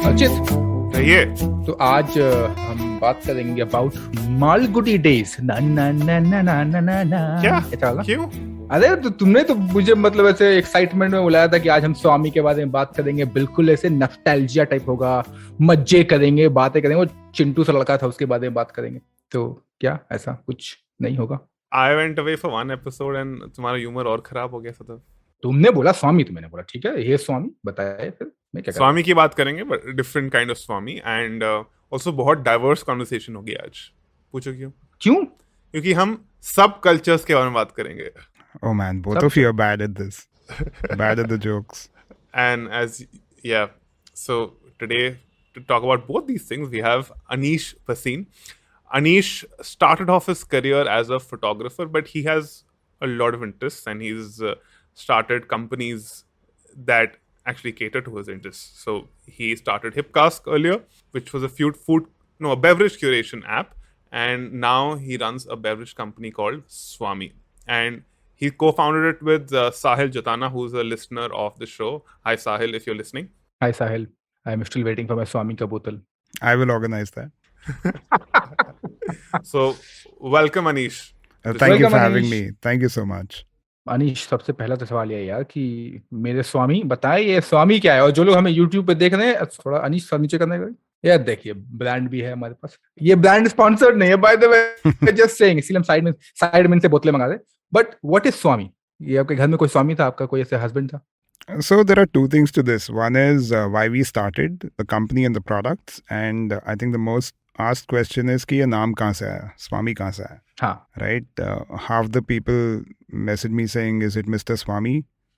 अर्चित, ये तो आज हम बात करेंगे अबाउट मालगुडी डेज। ना ना ना ना ना ना ना ना क्या? चला? क्यों? अरे तो तुमने तो मुझे मतलब ऐसे एक्साइटमेंट में बुलाया था कि आज हम स्वामी के बारे में बात करेंगे, बिल्कुल ऐसे नॉस्टैल्जिया टाइप होगा, मजे करेंगे, बातें करेंगे। वो चिंटू सा लड़का था, उसके बारे में बात करेंगे। तो क्या ऐसा कुछ नहीं होगा? I went away for one episode and तुम्हारा ह्यूमर और खराब हो गया सदफ। तुमने बोला स्वामी, तो मैंने बोला ठीक है, ये स्वामी बताए, फिर मैं क्या स्वामी की बात करेंगे but different kind of Swami and also बहुत डाइवर्स कॉन्वर्सेशन होगी आज। पूछो क्यों? क्यों? क्योंकि हम सब कल्चर्स के बारे में बात करेंगे। Oh man, both of you are bad at this. Bad at the jokes. And so today to talk about both these things, we have Aneesh Bhasin. Aneesh started off his career as a photographer, but he has a lot of interests and he's started companies that actually cater to his interests. So he started Hipcask earlier, which was a beverage curation app, and now he runs a beverage company called Swami. And he co-founded it with Sahil Jatana, who's a listener of the show. Hi Sahil, if you're listening. Hi Sahil, I'm still waiting for my Swami ka bottle. I will organize that. So welcome Aneesh. Thank you for having Anish. me. Thank you so much. Anish, सबसे पहला तो सवाल ये यार कि मेरे स्वामी बताए ये स्वामी क्या है, और जो लोग हमें YouTube पे देख रहे हैं थोड़ा अनीश सर नीचे करने का यार, देखिए ब्रांड भी है हमारे पास, ये ब्रांड स्पॉन्सर्ड नहीं है by the way, just saying, इसलिए हम साइड में से बोतलें मंगा रहे। बट व्हाट इज स्वामी? ये आपके घर में कोई स्वामी था, आपका कोई ऐसे हस्बैंड था? So there are two things to this. One is why we started the company and the products, and I think the most asked question is कि ये नाम कहाँ से आया, स्वामी कहाँ से आया? हाँ, Right? Half the people message me saying, "Is it Mr. Swami?"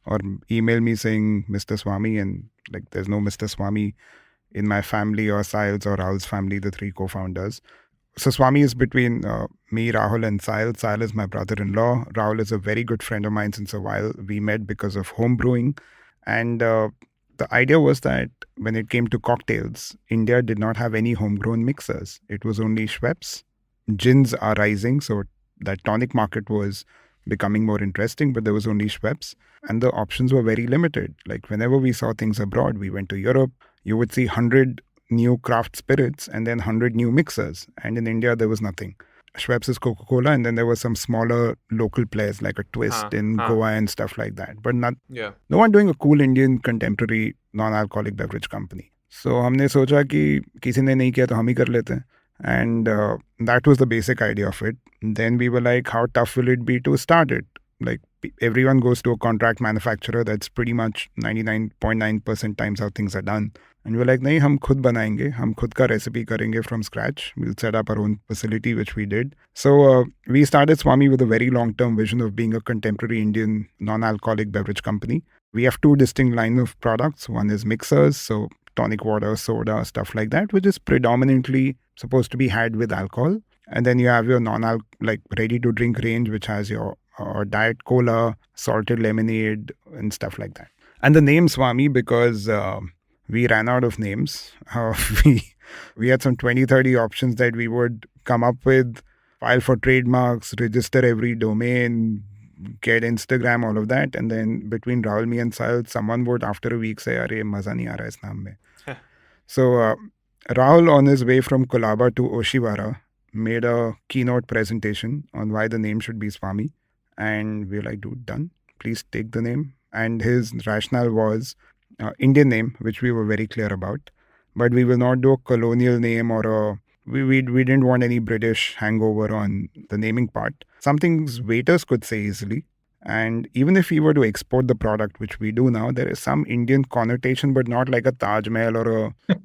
or email me saying Mr. Swami, and like there's no Mr. Swami in my family or Sahil's or Rahul's family, the three co-founders. So Swami is between me, Rahul, and Sahil. Sahil is my brother-in-law. Rahul is a very good friend of mine since a while. We met because of home brewing. And the idea was that when it came to cocktails, India did not have any homegrown mixers. It was only Schweppes. Gins are rising, so that tonic market was becoming more interesting, but there was only Schweppes. And the options were very limited. Like whenever we saw things abroad, we went to Europe, you would see 100 new craft spirits and then 100 new mixers. And in India, there was nothing. Schweppes is Coca-Cola, and then there were some smaller local players like a Twist in Goa and stuff like that. But no one doing a cool Indian contemporary non-alcoholic beverage company. So हमने सोचा कि किसी ने नहीं किया तो हम ही कर लेते हैं. And that was the basic idea of it. Then we were like, how tough will it be to start it? Like everyone goes to a contract manufacturer. That's pretty much 99.9% times how things are done. And we were like, नहीं, हम खुद बनाएंगे, हम खुद का recipe करेंगे from scratch. We'll set up our own facility, which we did. So we started Swami with a very long-term vision of being a contemporary Indian non-alcoholic beverage company. We have two distinct lines of products. One is mixers, so tonic water, soda, stuff like that, which is predominantly supposed to be had with alcohol. And then you have your like ready-to-drink range, which has your diet cola, salted lemonade, and stuff like that. And the name Swami because we ran out of names. We had some 20-30 options that we would come up with, file for trademarks, register every domain, get Instagram, all of that. And then between Rahul, me and Sahil, someone would after a week say, "Arey, maza nahi aa raha is naam mein." So Rahul, on his way from Colaba to Oshiwara, made a keynote presentation on why the name should be Swami. And we were like, dude, done. Please take the name. And his rationale was Indian name, which we were very clear about. But we will not do a colonial name or we didn't want any British hangover on the naming part. Some things waiters could say easily. And even if we were to export the product, which we do now, there is some Indian connotation, but not like a Taj Mahal or a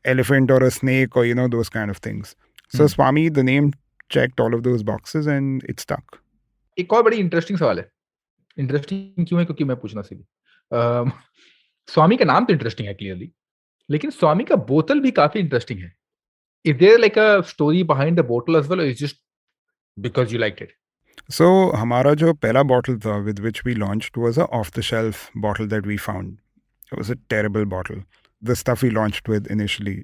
elephant or a snake or, those kind of things. So Swami, the name checked all of those boxes and it stuck. एक और बड़ी interesting सवाल है। Interesting क्यों है? क्योंकि मैं पूछना सीधी। स्वामी का नाम तो इंटरेस्टिंग है क्लियरली, लेकिन स्वामी का बोतल भी काफी इंटरेस्टिंग है। Is there like a story behind the bottle as well, or is just because you liked it? So हमारा जो पहला bottle था with which we launched was a off-the-shelf bottle that we found. It was a terrible bottle. The stuff we launched with initially.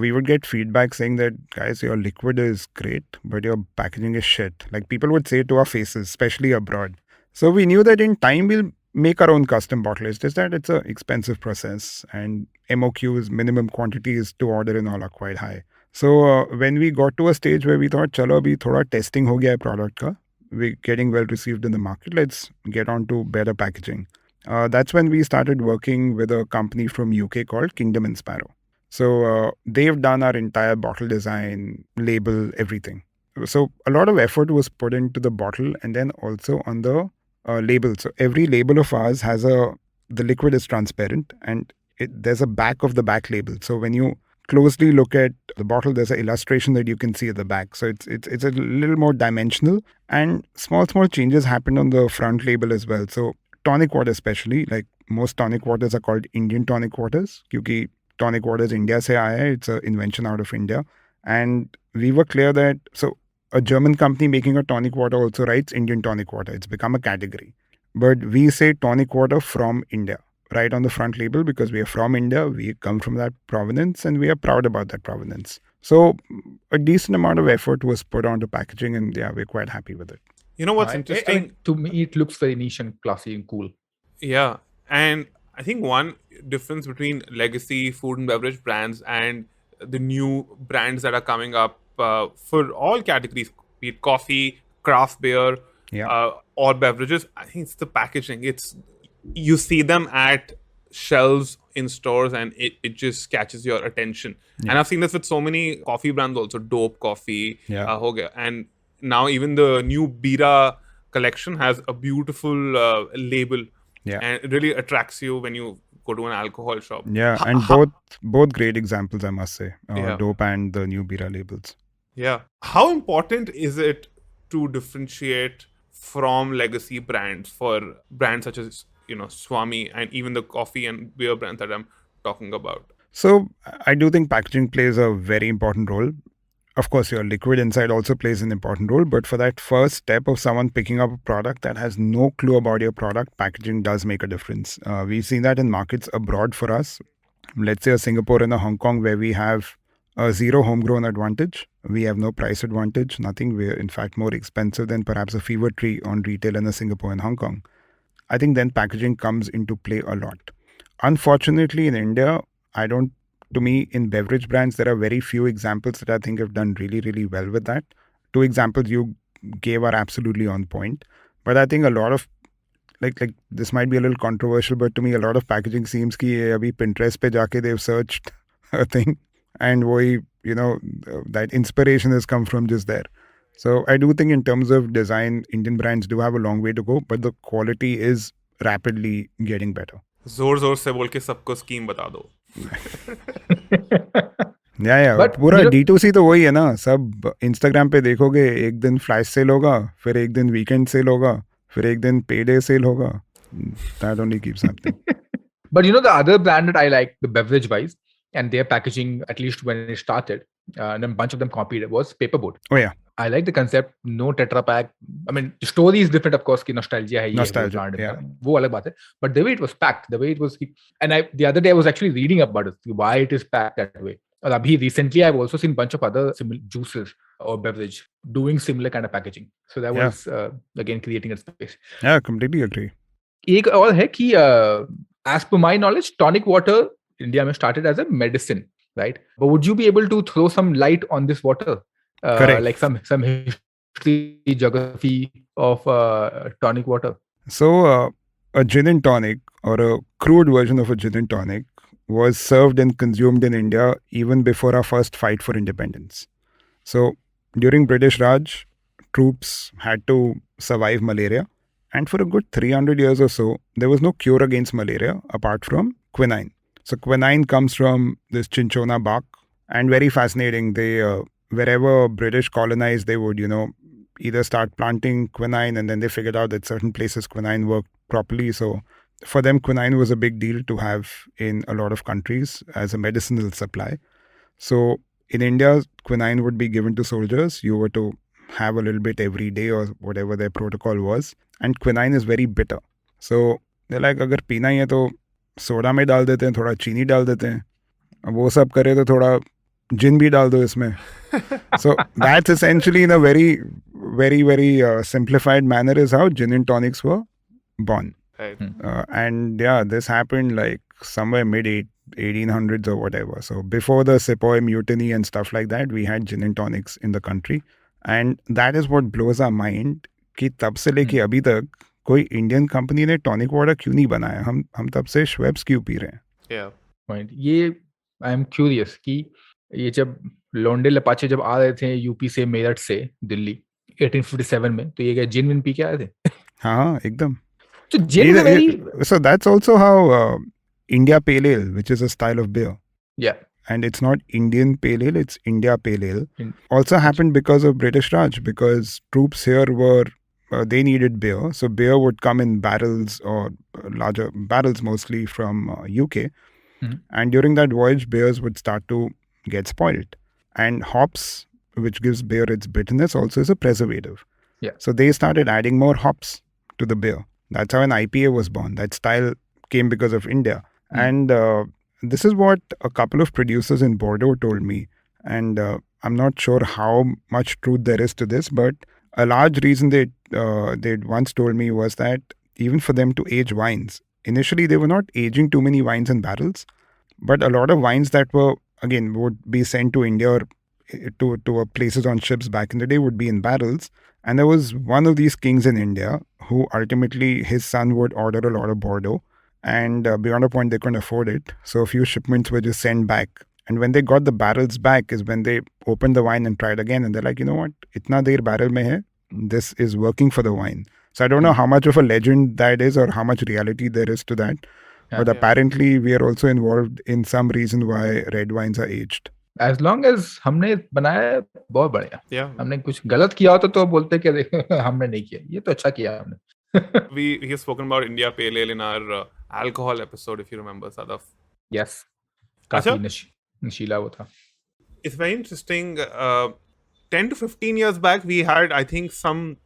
We would get feedback saying that, guys, your liquid is great, but your packaging is shit. Like people would say to our faces, especially abroad. So we knew that in time we'll make our own custom bottle. It's just that it's an expensive process, and MOQs, minimum quantities to order and all, are quite high. So when we got to a stage where we thought, chalo, abhi thoda testing ho gaya hai product ka, we're getting well received in the market, let's get on to better packaging. That's when we started working with a company from UK called Kingdom and Sparrow. So they've done our entire bottle design, label, everything. So a lot of effort was put into the bottle and then also on the label. So every label of ours has the liquid is transparent, and there's a back of the back label. So when you closely look at the bottle, there's an illustration that you can see at the back. So it's a little more dimensional, and small changes happened on the front label as well. So tonic water especially, like most tonic waters are called Indian tonic waters, क्योंकि tonic waters India se aaya hai. It's an invention out of India. And we were clear that, so a German company making a tonic water also writes Indian tonic water. It's become a category. But we say tonic water from India right on the front label because we are from India, we come from that provenance, and we are proud about that provenance. So a decent amount of effort was put onto packaging, and yeah, we're quite happy with it. You know what's I interesting? mean, to me, it looks very niche and classy and cool. Yeah. And I think one difference between legacy food and beverage brands and the new brands that are coming up for all categories, be it coffee, craft beer, or beverages, I think it's the packaging. You see them at shelves in stores and it just catches your attention. And I've seen this with so many coffee brands also, Dope Coffee, ho gaya. And now even the new Bira collection has a beautiful label. And it really attracts you when you go to an alcohol shop. Yeah, and both great examples, I must say. Dope and the new Bira labels. Yeah. How important is it to differentiate from legacy brands for brands such as, Swami and even the coffee and beer brands that I'm talking about? So I do think packaging plays a very important role. Of course, your liquid inside also plays an important role, but for that first step of someone picking up a product that has no clue about your product, packaging does make a difference. We've seen that in markets abroad for us. Let's say a Singapore and a Hong Kong, where we have a zero homegrown advantage. We have no price advantage, nothing. We're in fact more expensive than perhaps a Fever Tree on retail in a Singapore and Hong Kong. I think then packaging comes into play a lot. Unfortunately, in India, to me, in beverage brands, there are very few examples that I think have done really, really well with that. 2 examples you gave are absolutely on point. But I think a lot of, like this might be a little controversial, but to me, a lot of packaging seems ki abhi Pinterest pe jaake they've searched a thing, and that inspiration has come from just there. So I do think in terms of design, Indian brands do have a long way to go, but the quality is rapidly getting better. जोर से बोल के सबको scheme बता दो. But पूरा D2C तो वही है ना. सब Instagram पे देखोगे, एक दिन फ्लैश सेल होगा, फिर एक दिन वीकेंड सेल होगा, फिर एक दिन पेडे सेल होगा. That only keeps happening. But the other brand that I like, the beverage wise, and their packaging, at least when it started, and a bunch of them copied it, was paperboard. Oh yeah. I like the concept, no Tetra Pak. I mean, the story is different, of course, ki nostalgia hai. Nostalgia, yeah. वो अलग बात है. But the way it was packed, the way it was, and the other day I was actually reading about it, why it is packed that way. And abhi recently I've also seen a bunch of other similar juices or beverage doing similar kind of packaging. So that was again creating a space. Yeah, completely agree. एक और है कि as per my knowledge, tonic water India में started as a medicine, right? But would you be able to throw some light on this water? Correct. Like some history, geography of tonic water. So a gin and tonic, or a crude version of a gin and tonic, was served and consumed in India even before our first fight for independence. So during British Raj, troops had to survive malaria, and for a good 300 years or so, there was no cure against malaria apart from quinine. So quinine comes from this cinchona bark, and very fascinating. They wherever British colonized, they would, either start planting quinine, and then they figured out that certain places quinine worked properly. So for them, quinine was a big deal to have in a lot of countries as a medicinal supply. So in India, quinine would be given to soldiers. You were to have a little bit every day or whatever their protocol was. And quinine is very bitter. So they're like, agar पीना ही है तो soda में डाल देते हैं, थोड़ा चीनी डाल देते हैं. अब वो सब करे तो थोड़ा gin भी डाल दो इसमें. So that's essentially, in a very, very, very simplified manner, is how gin and tonics were born. Right. And yeah, this happened like somewhere mid 1800s or whatever. So before the Sepoy Mutiny and stuff like that, we had gin and tonics in the country. And that is what blows our mind कि तब से लेके अभी तक कोई Indian company ने tonic water क्यों नहीं बनाया. हम तब से श्वेब्स क्यों पी रहे हैं. Yeah. पॉइंट ये आई एम क्यूरियस कि ये जब लोंडे लपाचे जब आ रहे थे यूपी से मेरठ से दिल्ली 1857 में, तो ये क्या जिन विन पी के आए थे? हाँ एकदम. तो जिन very So that's also how India Pale Ale, which is a style of beer. yeah. And it's not Indian Pale Ale, it's India Pale Ale. Also happened because of British Raj, because troops here were, they needed beer. So beer would come in barrels or larger barrels mostly from UK. And during that voyage, beers would start to get spoiled. And hops, which gives beer its bitterness, also is a preservative. Yeah. So they started adding more hops to the beer. That's how an IPA was born. That style came because of India. And this is what a couple of producers in Bordeaux told me. And I'm not sure how much truth there is to this, but a large reason they'd once told me was that even for them to age wines, initially they were not aging too many wines in barrels, but a lot of wines that were, again, would be sent to India or to places on ships back in the day would be in barrels. And there was one of these kings in India who ultimately his son would order a lot of Bordeaux. And beyond a point, they couldn't afford it. So a few shipments were just sent back. And when they got the barrels back is when they opened the wine and tried again. And they're like, you know what? Itna der barrel mein hai. This is working for the wine. So I don't know how much of a legend that is or how much reality there is to that. But apparently we are also involved in some reason why red wines are aged. As long as हमने बनाया बहुत बढ़िया. Yeah. हमने कुछ गलत किया होता तो बोलते कि देखो हमने नहीं किया. ये तो अच्छा किया हमने. We have spoken about India Pale Ale in our alcohol episode, if you remember, Sadaf. Yes. काफी अच्छा. नशीला वो था. It's very interesting. 10 to 15 years back, we had, I think, some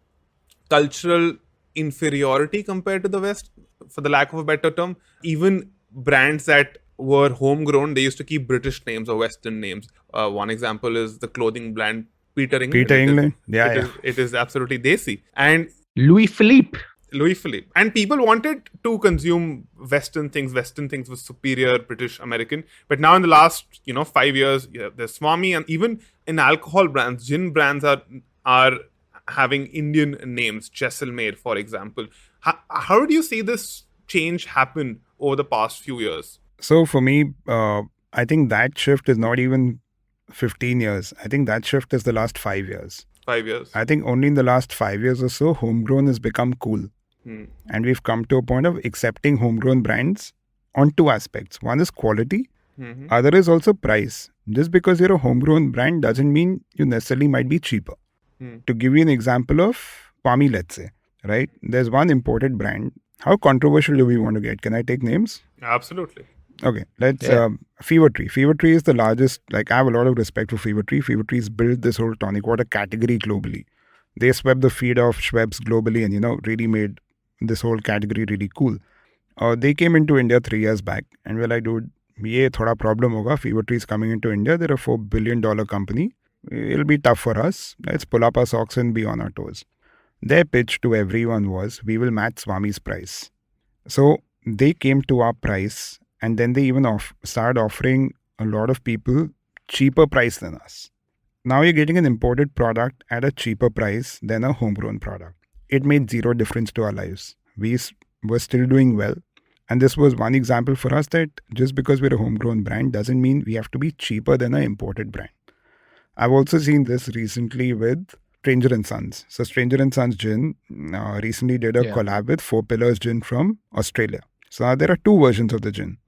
cultural inferiority compared to the West, for the lack of a better term. Even brands that were homegrown, they used to keep British names or Western names. One example is the clothing brand Peter England. Peter England, yeah. It is absolutely desi. And Louis Philippe. And people wanted to consume Western things. Western things was superior, British, American. But now in the last, 5 years, there's Swami, and even in alcohol brands, gin brands are having Indian names. Jaisalmer, for example. How do you see this change happen over the past few years? So for me, I think that shift is not even 15 years. I think that shift is the last 5 years. 5 years. I think only in the last 5 years or so, homegrown has become cool. And we've come to a point of accepting homegrown brands on two aspects. One is quality. Other is also price. Just because you're a homegrown brand doesn't mean you necessarily might be cheaper. To give you an example of Swami, let's say, right? There's one imported brand. How controversial do we want to get? Can I take names? Absolutely. Okay, let's Fever Tree. Fever Tree is the largest. Like, I have a lot of respect for Fever Tree. Fever Tree's built this whole tonic water category globally. They swept the feet of Schweppes globally and really made this whole category really cool. They came into India 3 years back, and we're like, dude, ye thoda problem hoga. Fever Tree's coming into India. They're a $4 billion company. It'll be tough for us. Let's pull up our socks and be on our toes. Their pitch to everyone was, we will match Swami's price. So they came to our price, and then they even started offering a lot of people cheaper price than us. Now you're getting an imported product at a cheaper price than a homegrown product. It made zero difference to our lives. We were still doing well. And this was one example for us that just because we're a homegrown brand doesn't mean we have to be cheaper than an imported brand. I've also seen this recently with Stranger & Sons. So Stranger & Sons Gin recently did a collab with Four Pillars Gin from Australia. So now there are two versions of the gin.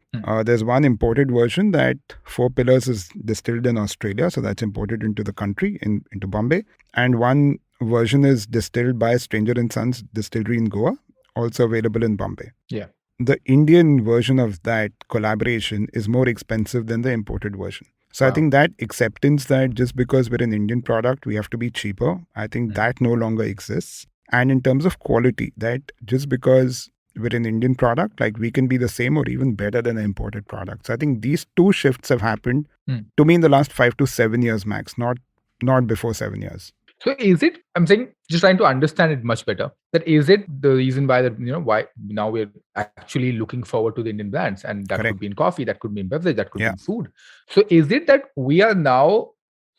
There's one imported version that Four Pillars is distilled in Australia, so that's imported into the country, into Bombay. And one version is distilled by Stranger & Sons Distillery in Goa, also available in Bombay. Yeah. The Indian version of that collaboration is more expensive than the imported version. So I think that acceptance that just because we're an Indian product, we have to be cheaper, I think that no longer exists. And in terms of quality, that just because we're an Indian product, like we can be the same or even better than an imported product. So I think these two shifts have happened to me in the last 5 to 7 years max, not before 7 years. So is it, I'm saying, just trying to understand it much better, that is it the reason why that, why now we're actually looking forward to the Indian brands, and that Correct. could be in coffee, that could be in beverage, that could be Yeah. in food. So is it that we are now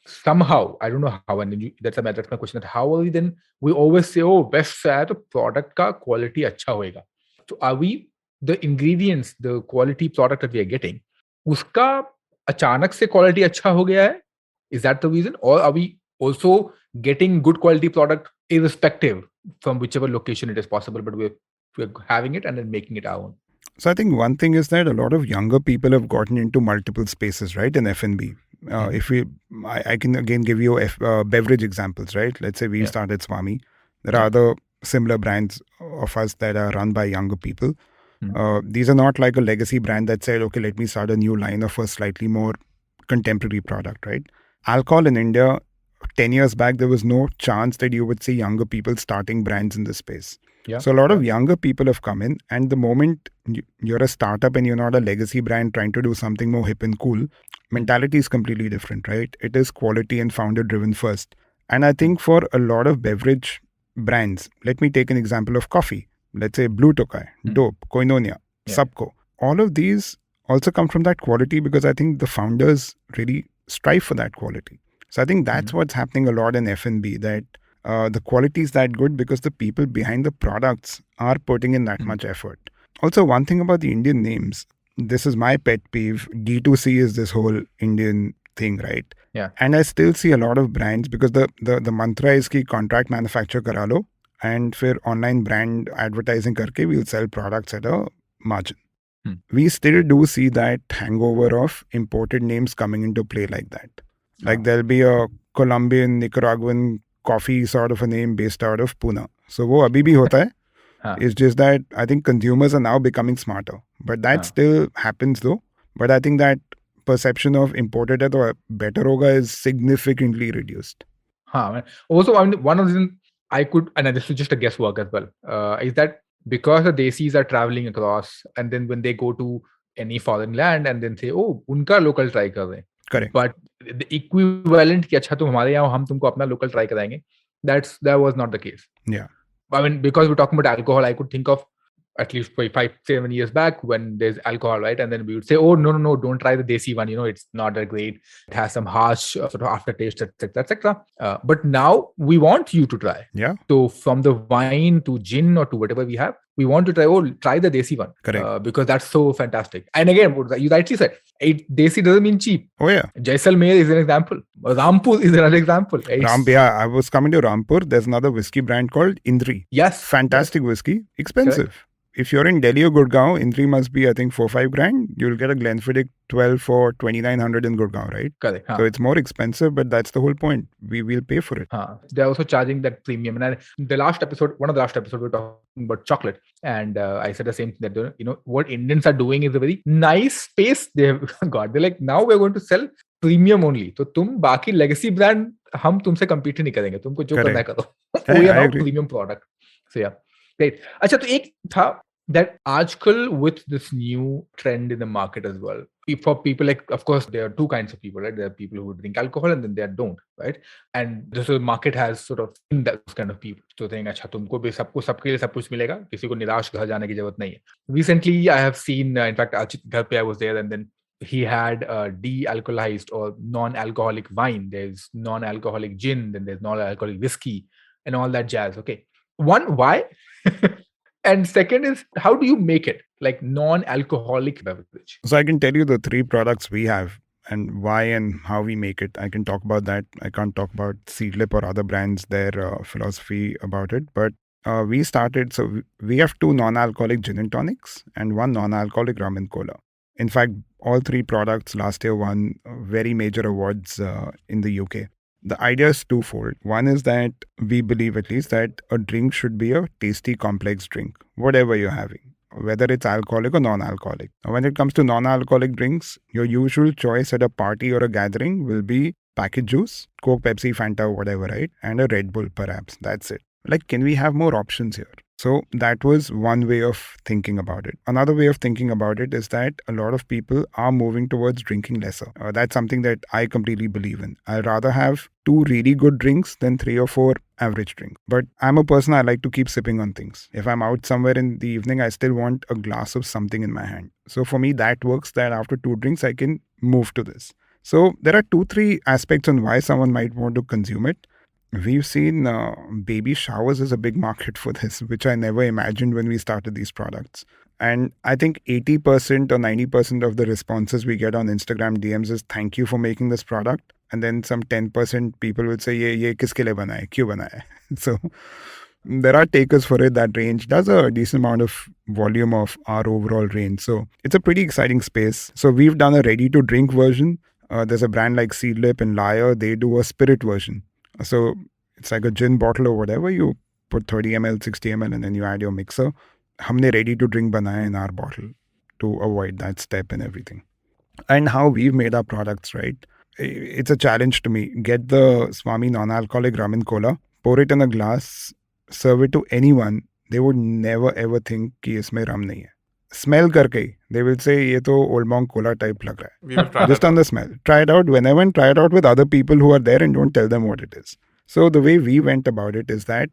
somehow, I don't know how, and that's my question, that how are we then, we always say, oh, best है तो product का quality अच्छा होएगा. So are we, the ingredients, the quality product that we are getting, उसका अचानक से quality अच्छा हो गया है? Is that the reason? Or are we also getting good quality product irrespective from whichever location it is possible, but we're having it and then making it our own? So I think one thing is that a lot of younger people have gotten into multiple spaces, right, in F&B. If I can again give you beverage examples, right? Let's say we started Swami. There are other similar brands of us that are run by younger people. These are not like a legacy brand that said, okay, let me start a new line of a slightly more contemporary product, right? Alcohol in India, 10 years back, there was no chance that you would see younger people starting brands in this space. Yeah. So a lot of younger people have come in, and the moment you're a startup and you're not a legacy brand trying to do something more hip and cool, mentality is completely different, right? It is quality and founder driven first. And I think for a lot of beverage brands, let me take an example of coffee. Let's say Blue Tokai, Dope, Koinonia, Subco. All of these also come from that quality because I think the founders really strive for that quality. So I think that's what's happening a lot in F&B, that the quality is that good because the people behind the products are putting in that much effort. Also, one thing about the Indian names, this is my pet peeve, D2C is this whole Indian thing, right? Yeah. And I still see a lot of brands because the mantra is ki contract manufacture kara lo and फिर online brand advertising करके we'll sell products at a margin. We still do see that hangover of imported names coming into play like that. Like there'll be a Colombian, Nicaraguan coffee sort of a name based out of Pune. So वो अभी भी होता है. It's just that I think consumers are now becoming smarter. But that still happens though. But I think that perception of imported है तो better होगा is significantly reduced. Also, one of the reasons I could, and this is just a guesswork as well, is that because the Desis are traveling across, and then when they go to any foreign land and then say, oh, उनका local try कर रहे हैं. Correct. But the equivalent कि अच्छा तुम हमारे यहाँ हम तुमको अपना local try कराएंगे, that was not the case. Yeah. I mean, because we're talking about alcohol, I could think of at least 5-7 years back when there's alcohol, right? And then we would say, oh, no, don't try the Desi one. It's not that great. It has some harsh sort of aftertaste, etc. But now we want you to try. Yeah. So from the wine to gin or to whatever we have, we want to try the Desi one. Correct. Because that's so fantastic. And again, you rightly said, Desi doesn't mean cheap. Oh, yeah. Jaisalmer is an example. Rampur is another example. I was coming to Rampur. There's another whiskey brand called Indri. Yes. Fantastic whiskey. Expensive. Correct. If you're in Delhi or Gurgaon, Indri must be, I think, 4-5 grand. You'll get a Glenfiddich 12 for 2,900 in Gurgaon, right? Correct. So it's more expensive, but that's the whole point. We will pay for it. They're also charging that premium. And one of the last episodes, we were talking about chocolate. And I said the same thing, that, what Indians are doing is a very nice space they have got. They're like, now we're going to sell premium only. So तुम बाकी legacy brand, हम तुमसे compete नहीं करेंगे. तुमको जो करना है करो. We are now premium product. So yeah. Great. अच्छा, तो एक था that आजकल with this new trend in the market as well, for people like, of course, there are two kinds of people, right? There are people who drink alcohol and then there don't, right? And this market has sort of those kind of people. So saying, अच्छा तुमको भी सबके लिए सब कुछ मिलेगा, किसी को निराश घर जाने की जरूरत नहीं है. Recently, I have seen, in fact, Archit घर पे I was there, and then he had de-alcoholized or non-alcoholic wine. There's non-alcoholic gin, then there's non-alcoholic whiskey, and all that jazz. Okay, one, why? And second is, how do you make it like non-alcoholic beverage? So I can tell you the 3 products we have and why and how we make it. I can talk about that. I can't talk about Seedlip or other brands, their philosophy about it. But we started, so we have 2 non-alcoholic gin and tonics and 1 non-alcoholic rum and cola. In fact, all 3 products last year won very major awards in the UK. The idea is twofold. One is that we believe at least that a drink should be a tasty, complex drink, whatever you're having, whether it's alcoholic or non-alcoholic. Now, when it comes to non-alcoholic drinks, your usual choice at a party or a gathering will be packet juice, Coke, Pepsi, Fanta, whatever, right? And a Red Bull, perhaps. That's it. Like, can we have more options here? So that was one way of thinking about it. Another way of thinking about it is that a lot of people are moving towards drinking lesser. That's something that I completely believe in. I'd rather have 2 really good drinks than 3 or 4 average drinks. But I'm a person, I like to keep sipping on things. If I'm out somewhere in the evening, I still want a glass of something in my hand. So for me, that works, that after 2 drinks, I can move to this. So there are 2-3 aspects on why someone might want to consume it. We've seen baby showers as a big market for this, which I never imagined when we started these products. And I think 80% or 90% of the responses we get on Instagram DMs is thank you for making this product. And then some 10% people will say, ye kiske liye bana hai? Kyun bana hai? So there are takers for it. That range does a decent amount of volume of our overall range. So it's a pretty exciting space. So we've done a ready to drink version. There's a brand like Seedlip and Lyre. They do a spirit version. So it's like a gin bottle or whatever. You put 30 ml, 60 ml, and then you add your mixer. Humne ready to drink banaya in our bottle to avoid that step and everything. And how we've made our products, right? It's a challenge to me. Get the Swami non-alcoholic rum and cola, pour it in a glass, serve it to anyone. They would never ever think कि इसमें rum नहीं है. Smell करके they will say ये तो Old Monk cola type लग रहा है. We will try Just that on the smell. Try it out whenever and try it out with other people who are there and don't tell them what it is. So the way we went about it is that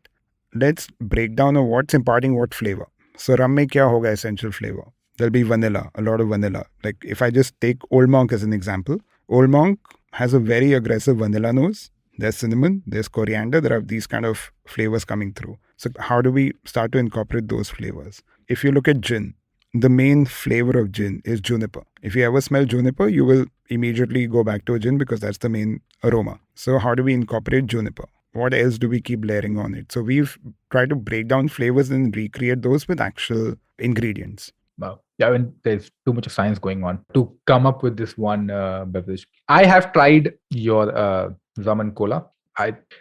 let's break down on what's imparting what flavor. So rum में क्या होगा essential flavor? There'll be vanilla, a lot of vanilla. Like if I just take Old Monk as an example, Old Monk has a very aggressive vanilla nose. There's cinnamon, there's coriander, there are these kind of flavors coming through. So how do we start to incorporate those flavors? If you look at gin, the main flavor of gin is juniper. If you ever smell juniper, you will immediately go back to a gin because that's the main aroma. So how do we incorporate juniper? What else do we keep layering on it? So we've tried to break down flavors and recreate those with actual ingredients. Wow. Yeah, I mean, there's too much of science going on to come up with this one beverage. I have tried your rum and cola.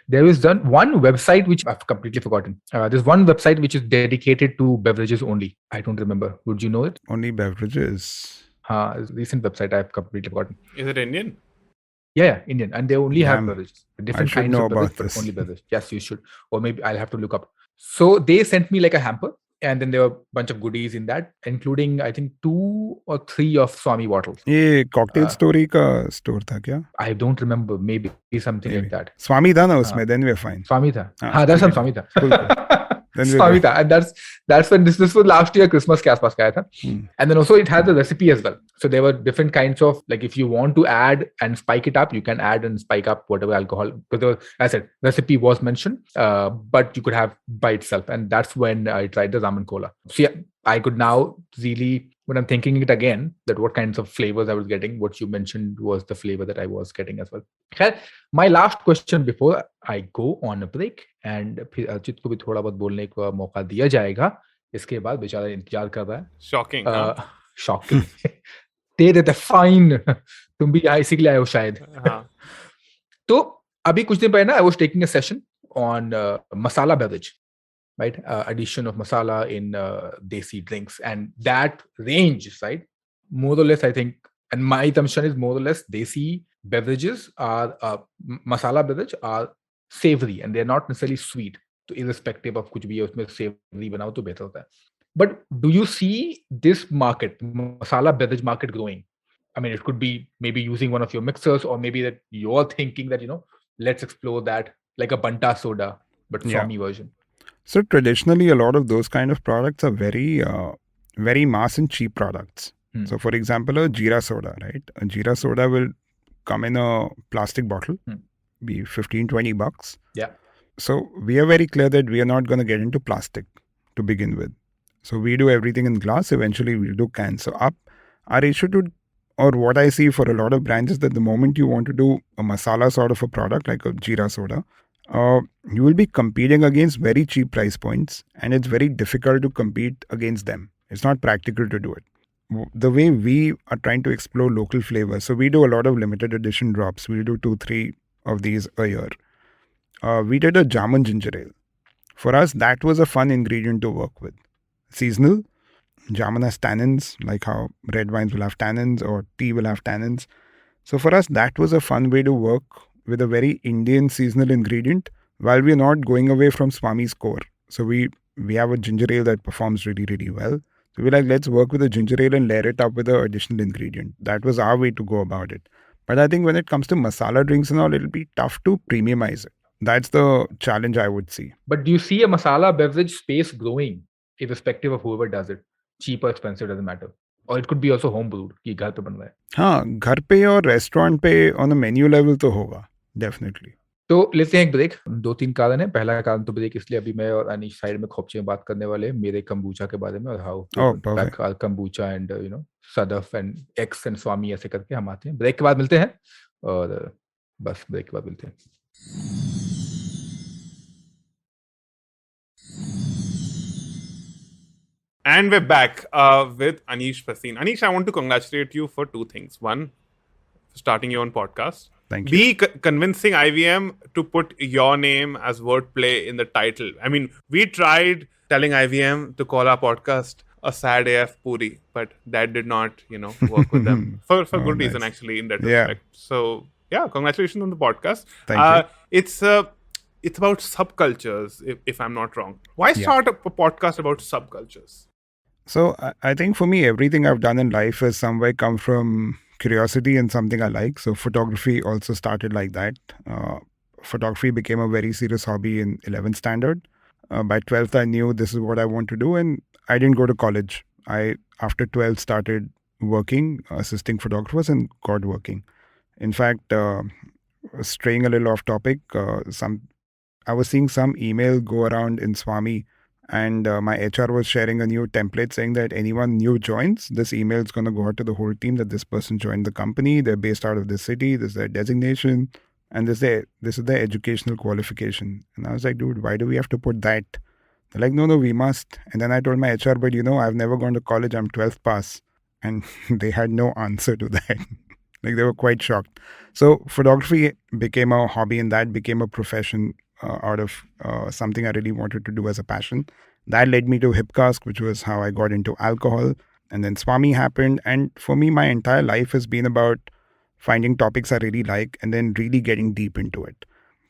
There is one website which I've completely forgotten. There's one website which is dedicated to beverages only. I don't remember. Would you know it? Only beverages. Recent website I've completely forgotten. Is it Indian? Yeah, Indian, and they only have beverages, different should kinds know of beverage, about but this. only beverage. Yes, you should, or maybe I'll have to look up. So they sent me like a hamper, and then there were a bunch of goodies in that, including I think 2 or 3 of Swami bottles. ये cocktail story का store था क्या? I don't remember. Maybe something like that. Swami था ना उसमें, then we're fine. Swami tha. That's some Swami tha. Then Swami tha. And that's when this was last year Christmas के आसपास का आया था. And then also it has the recipe as well. So there were different kinds of, like if you want to add and spike it up, you can add and spike up whatever alcohol. Because as I said, recipe was mentioned, but you could have by itself. And that's when I tried the rum and cola. So yeah, I could now really, when I'm thinking it again, that what kinds of flavors I was getting, what you mentioned was the flavor that I was getting as well. My last question before I go on a break, and फिर अर्चित को भी थोड़ा बहुत बोलने का मौका दिया जाएगा, इसके बाद बेचारा इंतजार कर रहा है. Shocking. Shocking. दे देते फाइन. तुम भी यहाँ इसी के लिए आए हो शायद. तो अभी कुछ दिन पहले ना I was taking a session on masala beverage. Right, addition of masala in desi drinks, and that range, right? More or less, I think, and my assumption is more or less desi beverages are masala beverage are savory, and they're not necessarily sweet. So irrespective of कुछ भी है उसमें savory बनाओ तो बेहतर होता है. But do you see this market, masala beverage market, growing? I mean, it could be maybe using one of your mixers, or maybe that you're thinking that let's explore that like a Banta soda, but Swami version. So traditionally, a lot of those kind of products are very, very mass and cheap products. So for example, a Jeera soda, right? A Jeera soda will come in a plastic bottle, be $15-20. Yeah. So we are very clear that we are not going to get into plastic to begin with. So we do everything in glass. Eventually we'll do cans. So our issue to, or what I see for a lot of brands is that the moment you want to do a masala sort of a product like a Jeera soda, you will be competing against very cheap price points, and it's very difficult to compete against them. It's not practical to do it. The way we are trying to explore local flavors, so we do a lot of limited edition drops. We'll do 2-3 of these a year. We did a Jamun ginger ale. For us, that was a fun ingredient to work with. Seasonal. Jamun has tannins, like how red wines will have tannins or tea will have tannins. So for us, that was a fun way to work with a very Indian seasonal ingredient while we're not going away from Swami's core. So we we have a ginger ale that performs really, really well. So we're like, let's work with a ginger ale and layer it up with an additional ingredient. That was our way to go about it. But I think when it comes to masala drinks and all, it'll be tough to premiumize it. That's the challenge I would see. But do you see a masala beverage space growing, irrespective of whoever does it? Cheap or expensive, doesn't matter. Or it could be also home brewed, कि घर पे बन रहा है. हाँ, घर पे और रेस्टोरेंट पे on a menu level तो होगा, definitely. तो लेते हैं एक ब्रेक. 2-3 कारण है. पहला कारण तो ब्रेक इसलिए अभी मैं और अनीश साइड में खोपचे में बात करने वाले हैं मेरे kombucha के बारे में और how perfect. kombucha and Sadaf and X and Swami ऐसे करके हम आते हैं. ब्रेक के बाद मिलते हैं और बस ब्रेक के बाद मिलते हैं. And we're back with Aneesh Bhasin. Aneesh, I want to congratulate you for 2 things. One, starting your own podcast. Thank you. B, convincing IVM to put your name as wordplay in the title. I mean, we tried telling IVM to call our podcast a sad AF Puri, but that did not, work with them for good reason, actually, in that respect. So, yeah, congratulations on the podcast. Thank you. It's about subcultures, if I'm not wrong. Why start a podcast about subcultures? So I think for me, everything I've done in life has somewhere come from curiosity and something I like. So photography also started like that. Photography became a very serious hobby in 11th standard. By 12th, I knew this is what I want to do, and I didn't go to college. I, after 12, started working, assisting photographers, and got working. In fact, straying a little off topic, I was seeing some email go around in Swami, and my HR was sharing a new template saying that anyone new joins, this email is going to go out to the whole team that this person joined the company, they're based out of this city, this is their designation, and this is their educational qualification. And I was like, dude, why do we have to put that? They're like, no, we must. And then I told my HR, but I've never gone to college, I'm 12th pass. And they had no answer to that. Like, they were quite shocked. So photography became a hobby, and that became a profession out of something I really wanted to do as a passion. That led me to Hipcask, which was how I got into alcohol. And then Swami happened. And for me, my entire life has been about finding topics I really like and then really getting deep into it.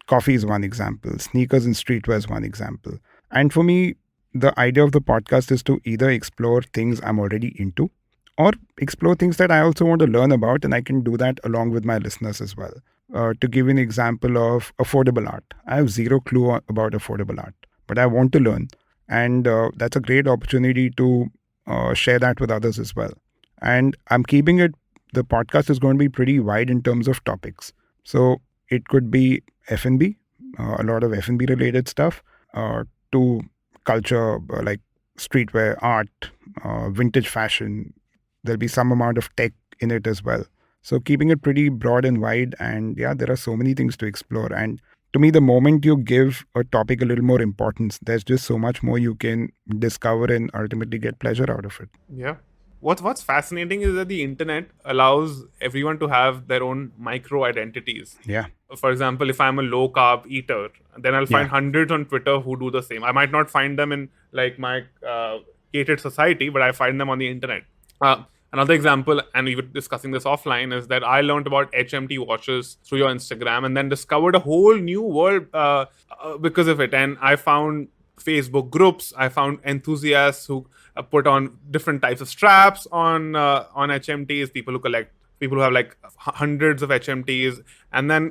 Coffee is one example. Sneakers and streetwear is one example. And for me, the idea of the podcast is to either explore things I'm already into or explore things that I also want to learn about, and I can do that along with my listeners as well. To give you an example of affordable art, I have zero clue about affordable art, but I want to learn. And that's a great opportunity to share that with others as well. And I'm keeping it, the podcast is going to be pretty wide in terms of topics. So it could be F&B, a lot of F&B related stuff, to culture like streetwear, art, vintage fashion. There'll be some amount of tech in it as well. So keeping it pretty broad and wide, and there are so many things to explore. And to me, the moment you give a topic a little more importance, there's just so much more you can discover and ultimately get pleasure out of it. Yeah. What's fascinating is that the internet allows everyone to have their own micro-identities. Yeah. For example, if I'm a low-carb eater, then I'll find hundreds on Twitter who do the same. I might not find them in like my gated society, but I find them on the internet. Another example, and we were discussing this offline, is that I learned about HMT watches through your Instagram and then discovered a whole new world because of it. And I found Facebook groups, I found enthusiasts who put on different types of straps on HMTs, people who have like hundreds of HMTs. And then,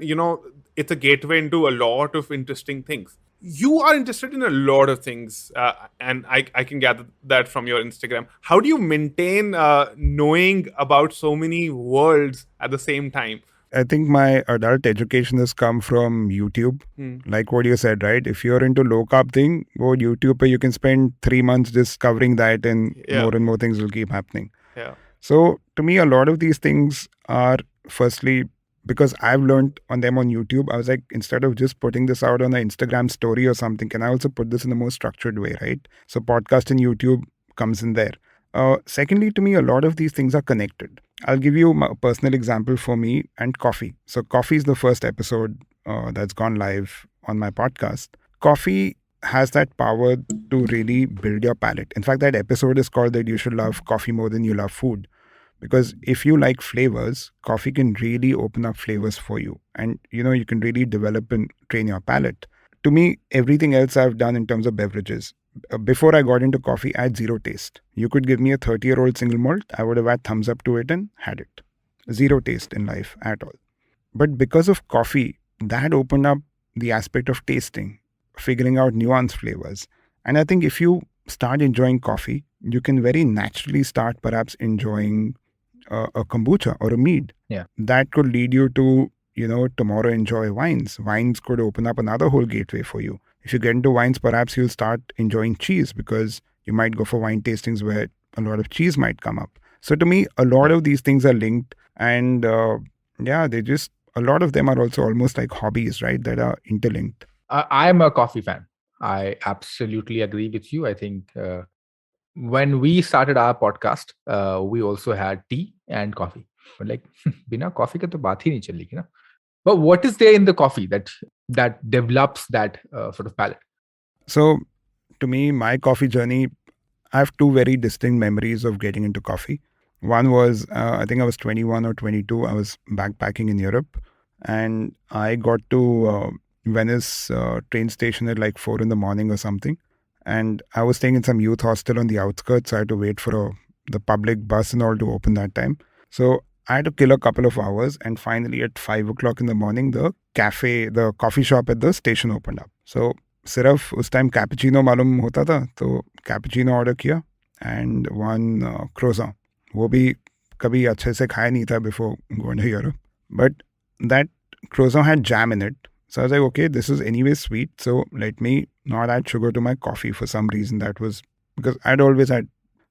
it's a gateway into a lot of interesting things. You are interested in a lot of things, and I can gather that from your Instagram. How do you maintain knowing about so many worlds at the same time? I think my adult education has come from YouTube. Like what you said, right? If you're into low carb thing, go to YouTube, you can spend 3 months just covering that, and more things will keep happening. Yeah. So to me, a lot of these things are firstly, because I've learned on them on YouTube, I was like, instead of just putting this out on an Instagram story or something, can I also put this in a more structured way, right? So podcast and YouTube comes in there. Secondly, to me, a lot of these things are connected. I'll give you a personal example for me and coffee. So coffee is the first episode that's gone live on my podcast. Coffee has that power to really build your palate. In fact, that episode is called that you should love coffee more than you love food. Because if you like flavors, coffee can really open up flavors for you. And, you can really develop and train your palate. To me, everything else I've done in terms of beverages, before I got into coffee, I had zero taste. You could give me a 30-year-old single malt, I would have had thumbs up to it and had it. Zero taste in life at all. But because of coffee, that opened up the aspect of tasting, figuring out nuanced flavors. And I think if you start enjoying coffee, you can very naturally start perhaps enjoying a kombucha or a mead. Yeah. That could lead you to, tomorrow enjoy wines. Wines could open up another whole gateway for you. If you get into wines, perhaps you'll start enjoying cheese because you might go for wine tastings where a lot of cheese might come up. So to me, a lot of these things are linked, and a lot of them are also almost like hobbies, right? That are interlinked. I'm a coffee fan. I absolutely agree with you. I think when we started our podcast, we also had tea and coffee. But like, बिना coffee के तो बात ही नहीं चलेगी ना. But what is there in the coffee that develops that sort of palate? So to me, my coffee journey, I have two very distinct memories of getting into coffee. One was, I think I was 21 or 22. I was backpacking in Europe, and I got to Venice train station at like 4 in the morning or something. And I was staying in some youth hostel on the outskirts. So I had to wait for the public bus and all to open that time. So I had to kill a couple of hours, and finally at 5 o'clock in the morning, the coffee shop at the station opened up. So सिर्फ उस time cappuccino मालूम होता था, तो cappuccino order किया and one croissant. वो भी कभी अच्छे से खाया नहीं था before going to Europe, but that croissant had jam in it. So I was like, okay, this is anyway sweet, so let me not add sugar to my coffee for some reason. That was because I'd always had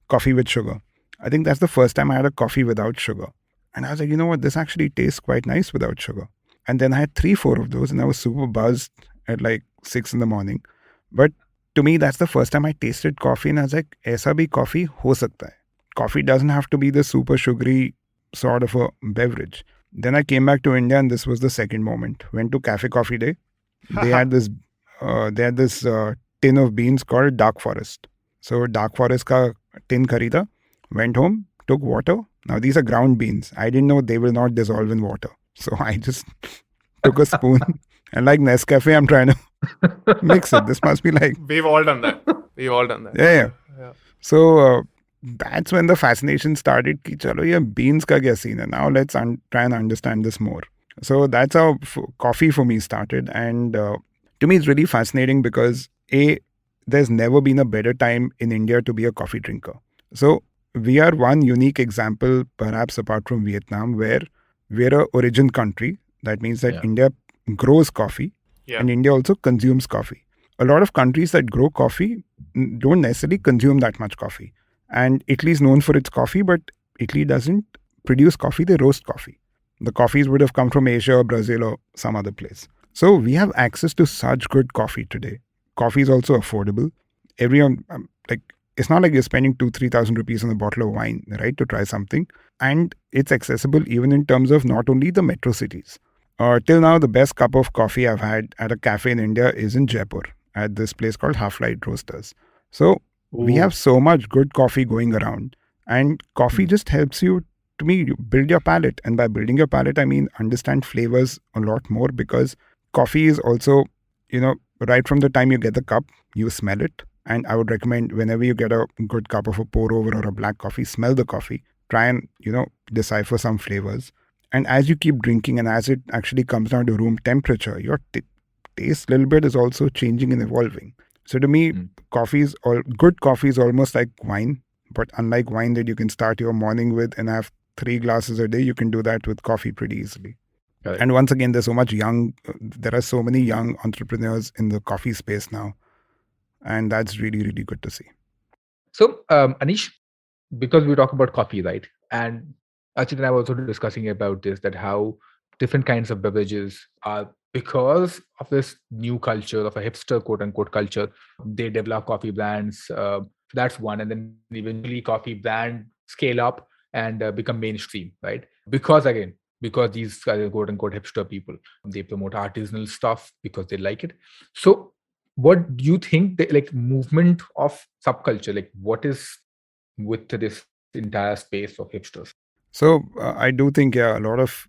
coffee with sugar. I think that's the first time I had a coffee without sugar. And I was like, you know what, this actually tastes quite nice without sugar. And then I had 3-4 of those, and I was super buzzed at like 6 in the morning. But to me, that's the first time I tasted coffee, and I was like, aisa bhi coffee ho sakta hai. Coffee doesn't have to be the super sugary sort of a beverage. Then I came back to India, and this was the second moment. Went to Cafe Coffee Day. They had this tin of beans called Dark Forest. So Dark Forest ka tin kharida. Went home, took water. Now these are ground beans. I didn't know they will not dissolve in water. So I just took a spoon, and like Nescafe, I'm trying to mix it. This must be like... We've all done that. Yeah. So that's when the fascination started. Ki chalo ye beans ka kya scene hai? Now let's try and understand this more. So that's how coffee for me started. And to me, it's really fascinating because there's never been a better time in India to be a coffee drinker. So we are one unique example, perhaps apart from Vietnam, where we're a origin country. That means that India grows coffee, and India also consumes coffee. A lot of countries that grow coffee don't necessarily consume that much coffee. And Italy is known for its coffee, but Italy doesn't produce coffee, they roast coffee. The coffees would have come from Asia or Brazil or some other place. So we have access to such good coffee today. Coffee is also affordable. Everyone, it's not like you're spending 2,000-3,000 rupees on a bottle of wine, right, to try something. And it's accessible even in terms of not only the metro cities. Till now, the best cup of coffee I've had at a cafe in India is in Jaipur at this place called Half Light Roasters. So we have so much good coffee going around, and coffee just helps you, to me, build your palate. And by building your palate, I mean understand flavors a lot more, because coffee is also, right from the time you get the cup, you smell it. And I would recommend whenever you get a good cup of a pour over or a black coffee, smell the coffee, try and, decipher some flavors. And as you keep drinking and as it actually comes down to room temperature, your taste a little bit is also changing and evolving. So to me, good coffee is almost like wine. But unlike wine that you can start your morning with and have 3 glasses a day, you can do that with coffee pretty easily. Right. And once again, there are so many young entrepreneurs in the coffee space now. And that's really, really good to see. So, Aneesh, because we talk about coffee, right? And Archit and I were also discussing about this, that how different kinds of beverages are, because of this new culture of a hipster, quote unquote, culture, they develop coffee brands. That's one. And then eventually coffee brand scale up and become mainstream, right? Because these quote unquote hipster people, they promote artisanal stuff because they like it. So what do you think the movement of subculture, what is with this entire space of hipsters? So I do think, a lot of,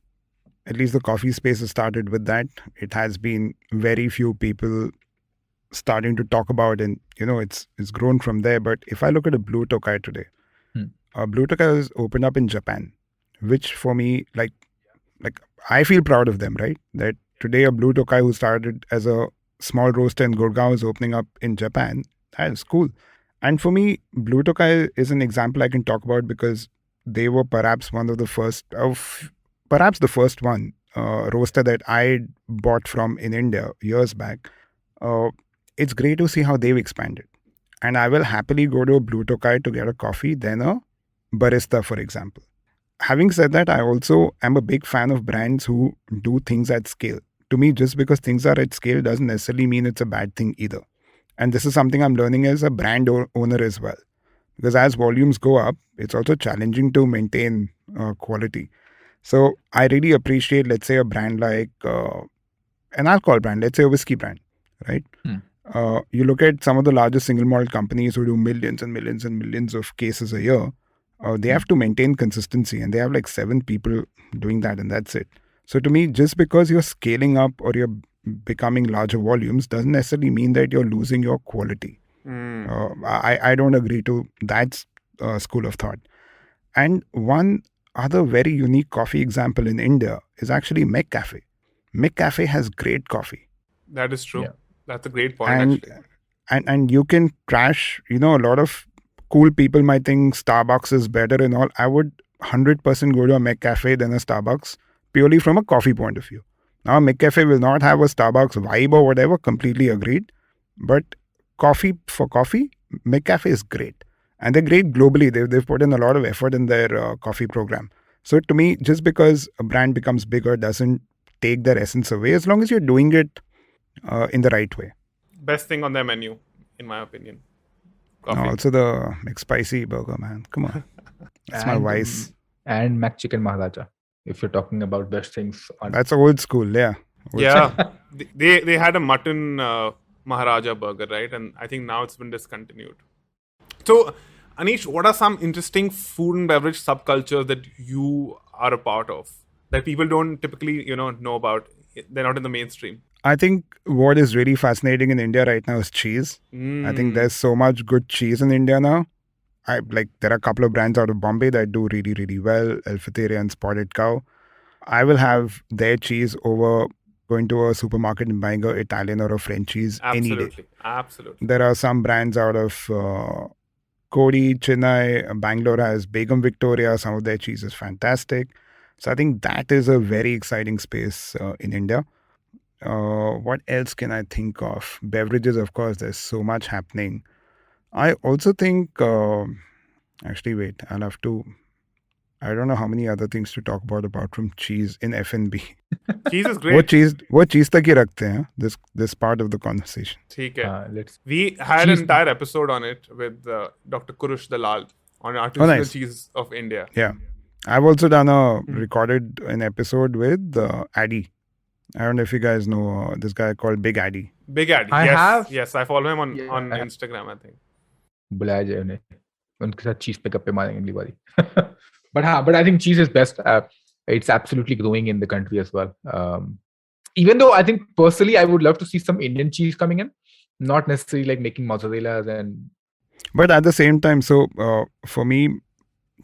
at least the coffee space has started with that. It has been very few people starting to talk about, and it's grown from there. But if I look at a Blue Tokai today, Blue Tokai was opened up in Japan, which for me, like I feel proud of them, right? That today a Blue Tokai who started as a small roaster in Gurgaon is opening up in Japan. That is cool. And for me, Blue Tokai is an example I can talk about because they were perhaps one of the first, perhaps the first one roaster that I bought from in India years back. It's great to see how they've expanded. And I will happily go to a Blue Tokai to get a coffee than a barista, for example. Having said that, I also am a big fan of brands who do things at scale. To me, just because things are at scale doesn't necessarily mean it's a bad thing either. And this is something I'm learning as a brand owner as well. Because as volumes go up, it's also challenging to maintain quality. So I really appreciate, let's say, a brand like an alcohol brand, let's say a whiskey brand, right? You look at some of the largest single malt companies who do millions and millions and millions of cases a year. They have to maintain consistency, and they have like 7 people doing that, and that's it. So to me, just because you're scaling up or you're becoming larger volumes doesn't necessarily mean that you're losing your quality. I don't agree to that school of thought. And one other very unique coffee example in India is actually McCafe. McCafe has great coffee. That is true. Yeah. That's a great point, actually. And you can trash, a lot of cool people might think Starbucks is better and all. I would 100% go to a McCafe than a Starbucks, purely from a coffee point of view. Now, McCafe will not have a Starbucks vibe or whatever, completely agreed. But coffee for coffee, McCafe is great. And they're great globally. They've put in a lot of effort in their coffee program. So to me, just because a brand becomes bigger doesn't take their essence away, as long as you're doing it in the right way. Best thing on their menu, in my opinion. Coffee. Also the McSpicy burger, man. Come on. That's my vice. And McChicken Maharaja, if you're talking about best things. That's old school, yeah. They had a mutton Maharaja burger, right? And I think now it's been discontinued. So, Aneesh, what are some interesting food and beverage subcultures that you are a part of that people don't typically, know about? They're not in the mainstream. I think what is really fascinating in India right now is cheese. I think there's so much good cheese in India now. There are a couple of brands out of Bombay that do really, really well. Alfateria and Spotted Cow. I will have their cheese over going to a supermarket and buying an Italian or a French cheese any day. Absolutely. There are some brands out of Kodi, Chennai, Bangalore has Begum Victoria. Some of their cheese is fantastic. So I think that is a very exciting space in India. What else can I think of? Beverages, of course, there's so much happening. I also think, actually, wait, I'll have to, I don't know how many other things to talk about apart from cheese in F&B. Cheese is great. What cheese tak hi rakhte hain, this part of the conversation. We had an entire episode on it with Dr. Kurush Dalal on artisanal cheese of India. Yeah. I've also done recorded an episode with Addy. I don't know if you guys know this guy called Big Addy. Big Addy. Yes, I follow him on Instagram, I think. बुलाया जाए उन्हें उनके साथ चीज पे गप्पे मारेंगे अगली बारी. But I think cheese is best. It's absolutely growing in the country as well. Even though I think personally I would love to see some Indian cheese coming in, not necessarily like making mozzarellas and. But at the same time, so for me,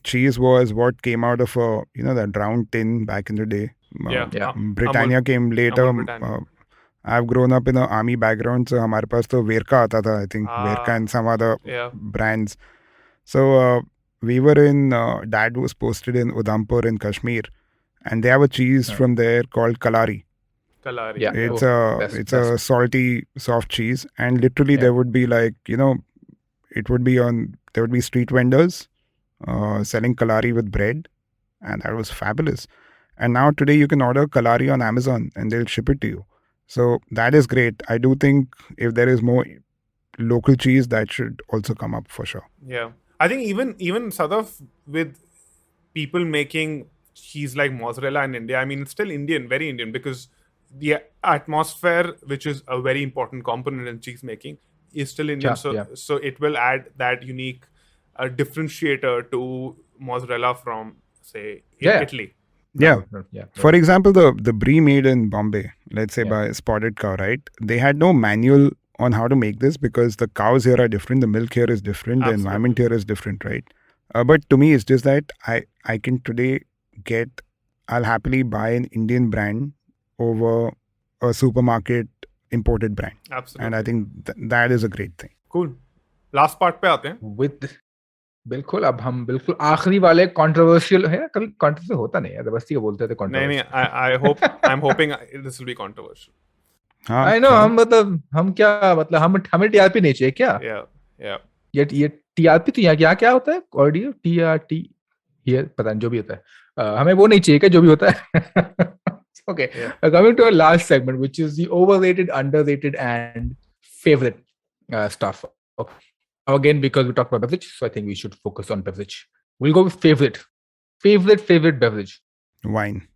cheese was what came out of that round tin back in the day. Britannia came later. I've grown up in an army background, so हमारे पास तो वेरका आता था, I think Verka and some other brands. So we were in, Dad was posted in Udhampur in Kashmir, and they have a cheese from there called Kalari. Kalari. Yeah. It's a salty, soft cheese, and literally there would be there would be street vendors selling Kalari with bread, and that was fabulous. And now today you can order Kalari on Amazon and they'll ship it to you. So that is great. I do think if there is more local cheese, that should also come up for sure. Yeah. I think even Sadaf, with people making cheese like mozzarella in India, I mean, it's still Indian, very Indian, because the atmosphere, which is a very important component in cheese making, is still Indian. So it will add that unique differentiator to mozzarella from, say, Italy. Yeah. For example, the brie made in Bombay, let's say by Spotted Cow, right? They had no manual on how to make this because the cows here are different, the milk here is different, the Absolutely. environment here is different, right? But to me, it's just that I can today I'll happily buy an Indian brand over a supermarket imported brand. Absolutely. And I think that is a great thing. Cool. Last part पे आते हैं. With बिल्कुल अब हम बिल्कुल आखिरी वाले controversial है कभी कंट्रोवर्सी होता नहीं है जबरदस्ती का बोलते थे नहीं controversy I'm hoping this will be controversial. हाँ, आई नो चलो। हम मतलब हम क्या मतलब हमें टीआरपी नहीं चाहिए क्या Yeah. ये टीआरपी तो यहाँ क्या होता है ऑडियो टीआरटी ये पता नहीं जो भी होता है हमें वो नहीं चाहिए क्या जो भी होता है okay coming to our last segment which is the overrated underrated and favorite stuff okay. Again because we talked about beverage so I think we should focus on beverage. We'll go with favorite beverage. Wine.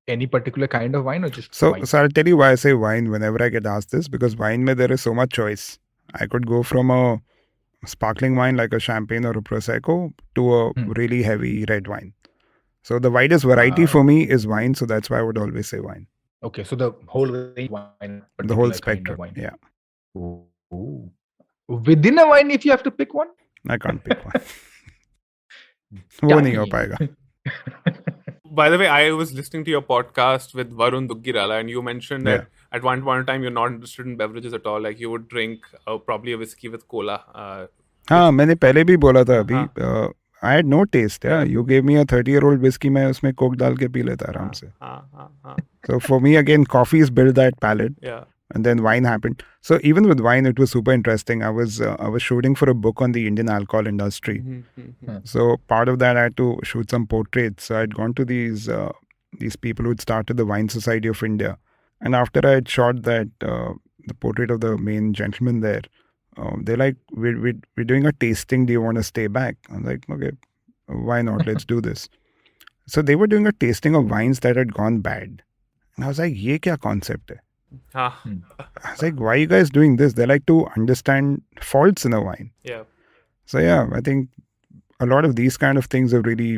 Any particular kind of wine or just So wine? I'll tell you why I say wine whenever I get asked this, because wine mein there is so much choice. I could go from a sparkling wine like a champagne or a prosecco to a really heavy red wine. So the widest variety for me is wine, so that's why I would always say wine. Okay, so the whole range wine, The whole particular spectrum, kind of wine. yeah. Ooh. Within a wine, if you have to pick one, I can't pick one. वो नहीं हो पाएगा. By the way, I was listening to your podcast with Varun Duggirala, and you mentioned that at one point in time you're not interested in beverages at all. Like you would drink probably a whiskey with cola. हाँ, मैंने पहले भी बोला था अभी. I had no taste. Yeah, you gave me a 30-year-old whiskey, मैं उसमें coke डाल के पी लेता आराम से. So for me again, coffees build that palate. Yeah. And then wine happened. So even with wine, it was super interesting. I was shooting for a book on the Indian alcohol industry. So part of that, I had to shoot some portraits. So I'd gone to these people who'd started the Wine Society of India. And after I had shot that, the portrait of the main gentleman there, they're like, we're doing a tasting. Do you want to stay back? I'm like, okay, why not? Let's do this. So they were doing a tasting of wines that had gone bad. And I was like, ye kya concept hai? I was like, why are you guys doing this? They like to understand faults in a wine. Yeah. So yeah, I think a lot of these kind of things have really,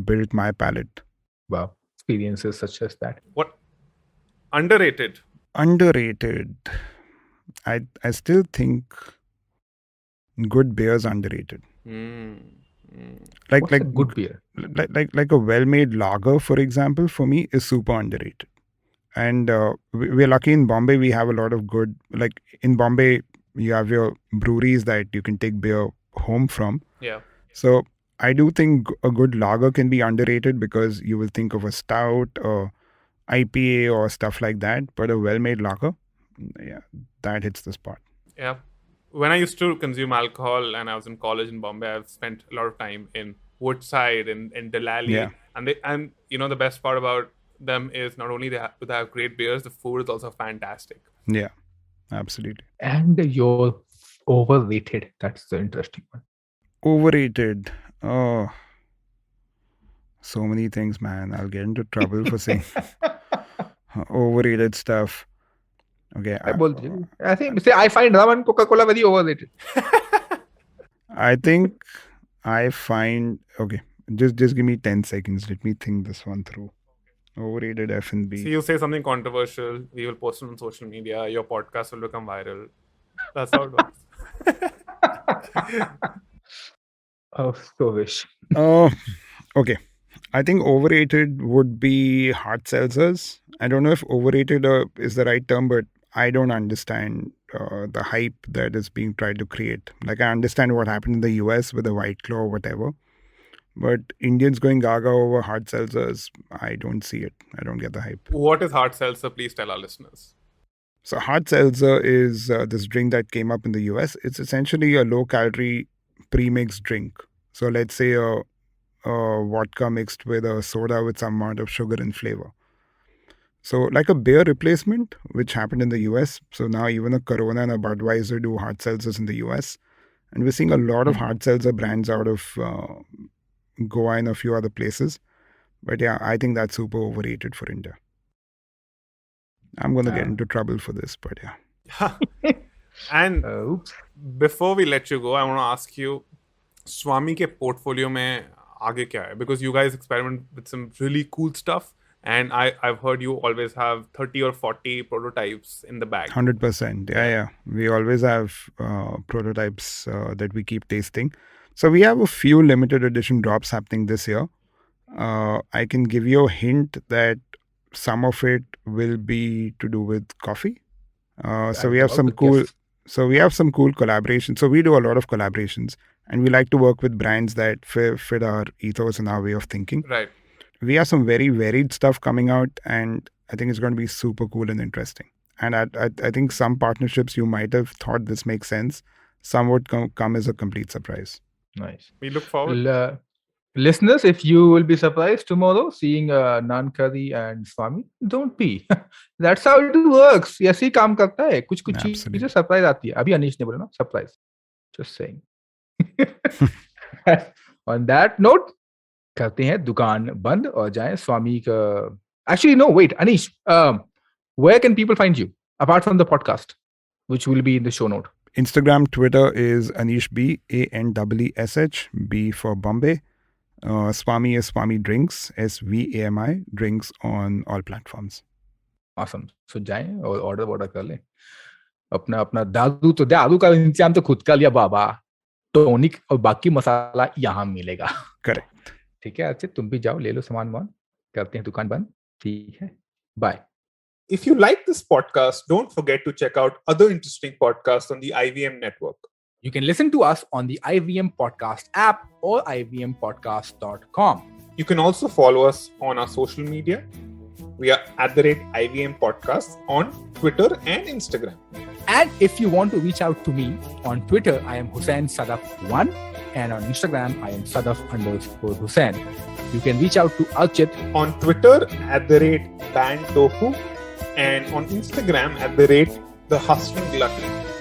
built my palate. Wow. Experiences such as that. What? Underrated. I still think good beer is underrated. What's a good beer? Like a well-made lager, for example, for me is super underrated. And we're lucky in Bombay, we have a lot of good, like in Bombay, you have your breweries that you can take beer home from. Yeah. So I do think a good lager can be underrated because you will think of a stout or IPA or stuff like that. But a well-made lager, yeah, that hits the spot. Yeah. When I used to consume alcohol and I was in college in Bombay, I've spent a lot of time in Woodside and Delali. Yeah. And the best part about them is not only they have great beers, the food is also fantastic. Yeah, absolutely. And you're overrated. That's the interesting one. Overrated. Oh, so many things, man. I'll get into trouble for saying overrated stuff. Okay. I find rum and Coca-Cola very overrated. I think I find, okay, just give me 10 seconds. Let me think this one through. Overrated F&B. So you say something controversial, we will post it on social media, your podcast will become viral. That's how it works. Oh, so wish. Okay. I think overrated would be hard seltzers. I don't know if overrated is the right term, but I don't understand the hype that is being tried to create. Like I understand what happened in the US with the White Claw or whatever. But Indians going gaga over hard seltzers, I don't see it. I don't get the hype. What is hard seltzer? Please tell our listeners. So hard seltzer is this drink that came up in the US. It's essentially a low-calorie pre-mixed drink. So let's say a vodka mixed with a soda with some amount of sugar and flavor. So like a beer replacement, which happened in the US. So now even a Corona and a Budweiser do hard seltzers in the US. And we're seeing a lot of hard seltzer brands out of Goa and a few other places. But yeah, I think that's super overrated for India. I'm going to get into trouble for this, but yeah. And before we let you go, I want to ask you, Swami ke portfolio mein aage kya hai? Because you guys experiment with some really cool stuff And I've heard you always have 30 or 40 prototypes in the bag. 100%. Yeah. We always have prototypes that we keep tasting. So we have a few limited edition drops happening this year. I can give you a hint that some of it will be to do with coffee. So we have some cool collaborations. So we do a lot of collaborations, and we like to work with brands that fit our ethos and our way of thinking. Right. We have some very varied stuff coming out, and I think it's going to be super cool and interesting. And I think some partnerships you might have thought this makes sense. Some would come as a complete surprise. Nice. We look forward. Listeners, if you will be surprised tomorrow seeing Naan Curry and Swami, don't be. That's how it works. Yes, ही काम करता है. कुछ चीजें surprise आती है. अभी अनीश ने बोला ना surprise. Just saying. On that note, करते हैं दुकान बंद और जाएं स्वामी का. Actually, no, wait, Aneesh. Where can people find you apart from the podcast, which will be in the show note? Instagram, Twitter is Aneesh B, ANEESH, B for Bombay. Swami is Swami Drinks, SVAMI, drinks on all platforms. Awesome. So जाएं और order कर लें. अपना दारू का इंतजाम तो खुद का लिया बाबा. टोनिक और बाकी मसाला यहाँ मिलेगा. Correct. ठीक है अच्छे, तुम भी जाओ ले लो सामान करते हैं दुकान बंद. ठीक है. Bye. If you like this podcast, don't forget to check out other interesting podcasts on the IVM network. You can listen to us on the IVM Podcast app or ivmpodcast.com. You can also follow us on our social media. We are @IVM Podcasts on Twitter and Instagram. And if you want to reach out to me on Twitter, I am Hussain Sadaf1, and on Instagram, I am Sadaf_Hussain. You can reach out to Archit on Twitter @BandTofu and on Instagram @The Hustling Glutton.